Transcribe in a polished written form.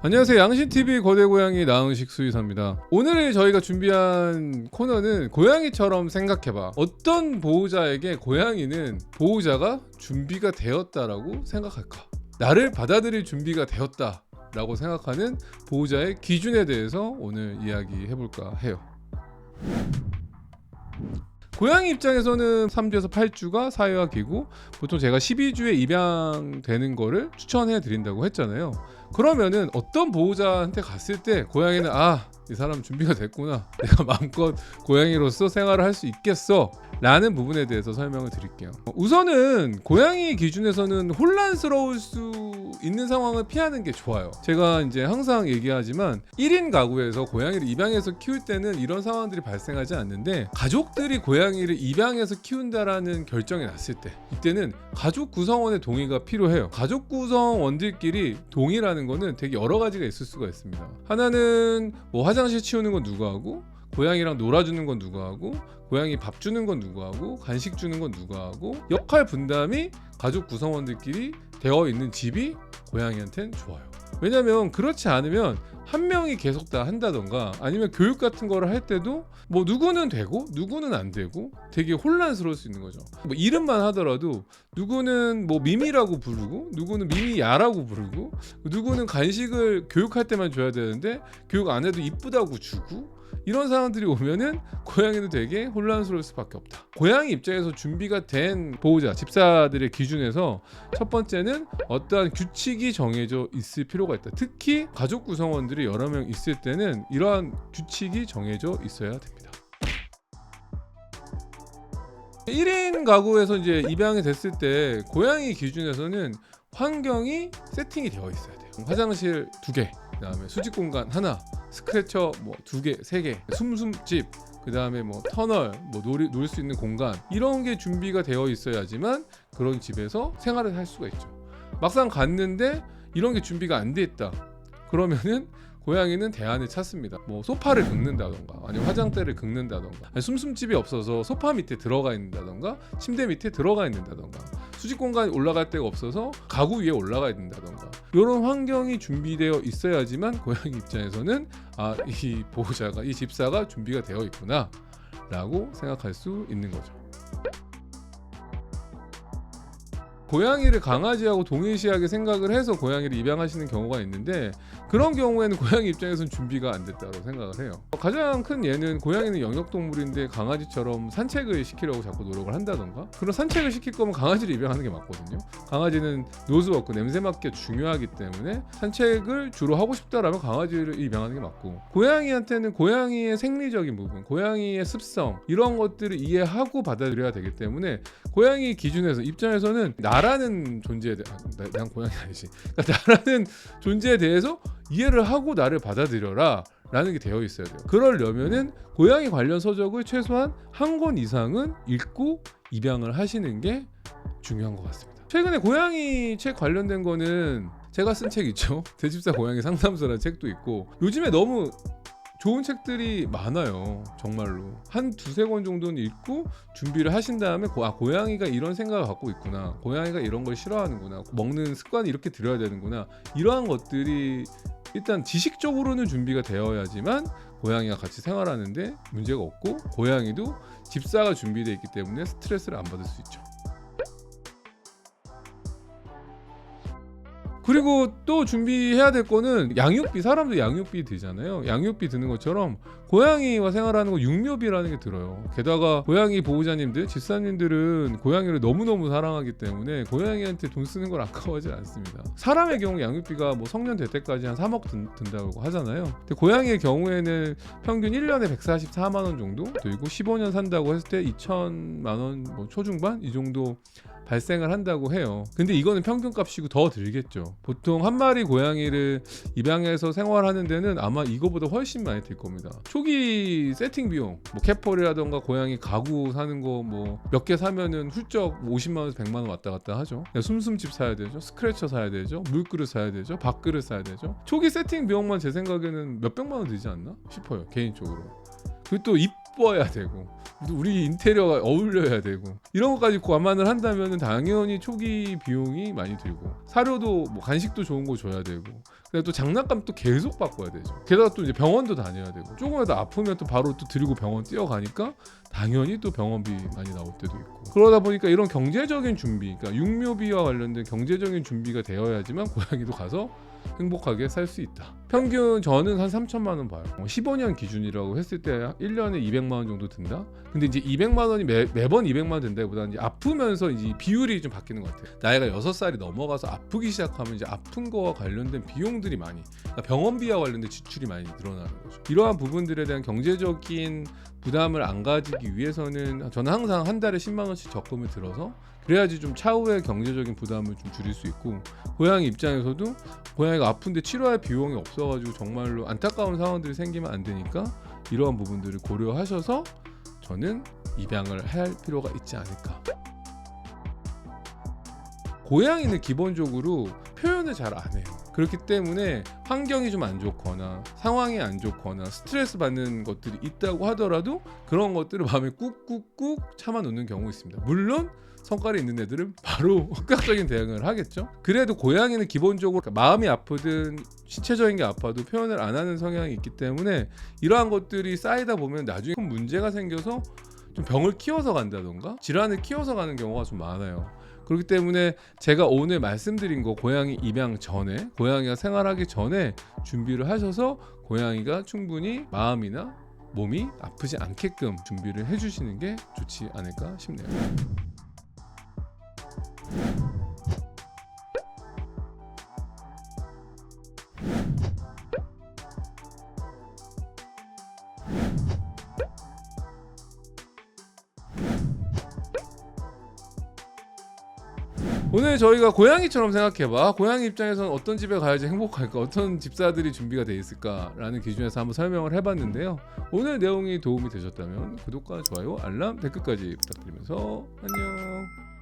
안녕하세요. 양신TV 거대고양이 나은식 수의사입니다. 오늘 저희가 준비한 코너는 고양이처럼 생각해봐. 어떤 보호자에게 고양이는 보호자가 준비가 되었다라고 생각할까? 나를 받아들일 준비가 되었다 라고 생각하는 보호자의 기준에 대해서 오늘 이야기해볼까 해요. 고양이 입장에서는 3주에서 8주가 사회화기고 보통 제가 12주에 입양되는 거를 추천해 드린다고 했잖아요. 그러면은 어떤 보호자한테 갔을 때 고양이는 이 사람 준비가 됐구나, 내가 마음껏 고양이로서 생활을 할 수 있겠어 라는 부분에 대해서 설명을 드릴게요. 우선은 고양이 기준에서는 혼란스러울 수 있는 상황을 피하는 게 좋아요. 제가 이제 항상 얘기하지만 1인 가구에서 고양이를 입양해서 키울 때는 이런 상황들이 발생하지 않는데, 가족들이 고양이를 입양해서 키운다라는 결정이 났을 때, 이때는 가족 구성원의 동의가 필요해요. 가족 구성원들끼리 동의라는 거는 되게 여러 가지가 있을 수가 있습니다. 하나는 뭐 화장실 치우는 건 누가 하고, 고양이랑 놀아주는 건 누가 하고, 고양이 밥 주는 건 누가 하고, 간식 주는 건 누가 하고, 역할 분담이 가족 구성원들끼리 되어 있는 집이 고양이한테는 좋아요. 왜냐면 그렇지 않으면 한 명이 계속 다 한다던가, 아니면 교육 같은 거를 할 때도 뭐 누구는 되고 누구는 안 되고 되게 혼란스러울 수 있는 거죠. 뭐 이름만 하더라도 누구는 뭐 미미라고 부르고 누구는 미미야라고 부르고, 누구는 간식을 교육할 때만 줘야 되는데 교육 안 해도 이쁘다고 주고, 이런 상황들이 오면은 고양이는 되게 혼란스러울 수밖에 없다. 고양이 입장에서 준비가 된 보호자, 집사들의 기준에서 첫 번째는 어떠한 규칙이 정해져 있을 필요가 있다. 특히 가족 구성원들이 여러 명 있을 때는 이러한 규칙이 정해져 있어야 됩니다. 1인 가구에서 이제 입양이 됐을 때 고양이 기준에서는 환경이 세팅이 되어 있어야 돼요. 화장실 2개, 그다음에 수직 공간 하나, 스크래처 뭐 2개, 3개, 숨숨집, 그다음에 뭐 터널, 뭐 놀 수 있는 공간, 이런 게 준비가 되어 있어야지만 그런 집에서 생활을 할 수가 있죠. 막상 갔는데 이런 게 준비가 안 돼 있다. 그러면은 고양이는 대안을 찾습니다. 뭐 소파를 긁는다던가, 아니면 화장대를 긁는다던가, 아니 숨숨집이 없어서 소파 밑에 들어가 있는다던가, 침대 밑에 들어가 있는다던가, 수직 공간이 올라갈 데가 없어서 가구 위에 올라가야 된다던가, 이런 환경이 준비되어 있어야지만 고양이 입장에서는 이 보호자가, 이 집사가 준비가 되어 있구나 라고 생각할 수 있는 거죠. 고양이를 강아지하고 동일시하게 생각을 해서 고양이를 입양하시는 경우가 있는데, 그런 경우에는 고양이 입장에서는 준비가 안 됐다고 생각을 해요. 가장 큰 예는, 고양이는 영역동물인데 강아지처럼 산책을 시키려고 자꾸 노력을 한다던가, 그런 산책을 시킬 거면 강아지를 입양하는 게 맞거든요. 강아지는 노즈워크, 냄새 맡기가 중요하기 때문에 산책을 주로 하고 싶다라면 강아지를 입양하는 게 맞고, 고양이한테는 고양이의 생리적인 부분, 고양이의 습성, 이런 것들을 이해하고 받아들여야 되기 때문에 고양이 기준에서, 입장에서는 나라는 존재에 대해, 난 고양이 아니지, 그러니까 나라는 존재에 대해서 이해를 하고 나를 받아들여라 라는 게 되어 있어야 돼요. 그러려면은 고양이 관련 서적을 최소한 한 권 이상은 읽고 입양을 하시는 게 중요한 것 같습니다. 최근에 고양이 책 관련된 거는 제가 쓴 책 있죠. 대집사 고양이 상담소라는 책도 있고, 요즘에 너무 좋은 책들이 많아요. 정말로 한 2-3권 정도는 읽고 준비를 하신 다음에 고양이가 이런 생각을 갖고 있구나, 고양이가 이런 걸 싫어하는구나, 먹는 습관이 이렇게 들여야 되는구나, 이러한 것들이 일단 지식적으로는 준비가 되어야지만 고양이와 같이 생활하는데 문제가 없고, 고양이도 집사가 준비되어 있기 때문에 스트레스를 안 받을 수 있죠. 그리고 또 준비해야 될 거는 양육비. 사람도 양육비 들잖아요. 양육비 드는 것처럼 고양이와 생활하는 거 육묘비라는 게 들어요. 게다가 고양이 보호자님들, 집사님들은 고양이를 너무너무 사랑하기 때문에 고양이한테 돈 쓰는 걸 아까워하지 않습니다. 사람의 경우 양육비가 뭐 성년 될 때까지 한 3억 든다고 하잖아요. 근데 고양이의 경우에는 평균 1년에 144만 원 정도 들고, 15년 산다고 했을 때 2천만 원 뭐 초중반 이 정도 발생을 한다고 해요. 근데 이거는 평균값이고 더 들겠죠. 보통 한 마리 고양이를 입양해서 생활하는 데는 아마 이거보다 훨씬 많이 들 겁니다. 초기 세팅 비용, 뭐 캣폴이라던가 고양이 가구 사는 거 뭐 몇 개 사면은 훌쩍 50만 원에서 100만 원 왔다 갔다 하죠. 숨숨집 사야 되죠, 스크래처 사야 되죠, 물그릇 사야 되죠, 밥그릇 사야 되죠. 초기 세팅 비용만 제 생각에는 몇백만 원 들지 않나 싶어요, 개인적으로. 그리고 또 이뻐야 되고, 우리 인테리어가 어울려야 되고 이런 것까지 감안을 한다면 당연히 초기 비용이 많이 들고 사료도 뭐 간식도 좋은 거 줘야 되고 근데 또 장난감 또 계속 바꿔야 되죠. 게다가 또 이제 병원도 다녀야 되고 조금이라도 아프면 또 바로 또 들고 병원 뛰어가니까 당연히 또 병원비 많이 나올 때도 있고 그러다 보니까 이런 경제적인 준비 그러니까 육묘비와 관련된 경제적인 준비가 되어야지만 고양이도 가서 행복하게 살 수 있다. 평균 저는 한 3천만 원 봐요. 15년 기준이라고 했을 때 1년에 200만 원 정도 든다. 근데 이제 200만 원이 매번 200만 원 든다기보다는 이제 아프면서 이제 비율이 좀 바뀌는 것 같아요. 나이가 6살이 넘어가서 아프기 시작하면 이제 아픈 거와 관련된 비용들이 많이 그러니까 병원비와 관련된 지출이 많이 늘어나는 거죠. 이러한 부분들에 대한 경제적인 부담을 안 가지기 위해서는 저는 항상 한 달에 10만 원씩 적금을 들어서 그래야지 좀 차후에 경제적인 부담을 좀 줄일 수 있고 고양이 입장에서도 고양이가 아픈데 치료할 비용이 없어가지고 정말로 안타까운 상황들이 생기면 안 되니까 이러한 부분들을 고려하셔서 저는 입양을 할 필요가 있지 않을까. 고양이는 기본적으로 표현을 잘 안 해요. 그렇기 때문에 환경이 좀 안 좋거나 상황이 안 좋거나 스트레스 받는 것들이 있다고 하더라도 그런 것들을 마음에 꾹꾹꾹 참아 놓는 경우가 있습니다. 물론 성깔이 있는 애들은 바로 즉각적인 대응을 하겠죠. 그래도 고양이는 기본적으로 마음이 아프든 신체적인 게 아파도 표현을 안 하는 성향이 있기 때문에 이러한 것들이 쌓이다 보면 나중에 큰 문제가 생겨서 좀 병을 키워서 간다던가 질환을 키워서 가는 경우가 좀 많아요. 그렇기 때문에 제가 오늘 말씀드린 거 고양이 입양 전에 고양이가 생활하기 전에 준비를 하셔서 고양이가 충분히 마음이나 몸이 아프지 않게끔 준비를 해주시는 게 좋지 않을까 싶네요. 오늘 저희가 고양이처럼 생각해봐. 고양이 입장에서는 어떤 집에 가야지 행복할까? 어떤 집사들이 준비가 돼 있을까라는 기준에서 한번 설명을 해봤는데요. 오늘 내용이 도움이 되셨다면 구독과 좋아요, 알람, 댓글까지 부탁드리면서 안녕.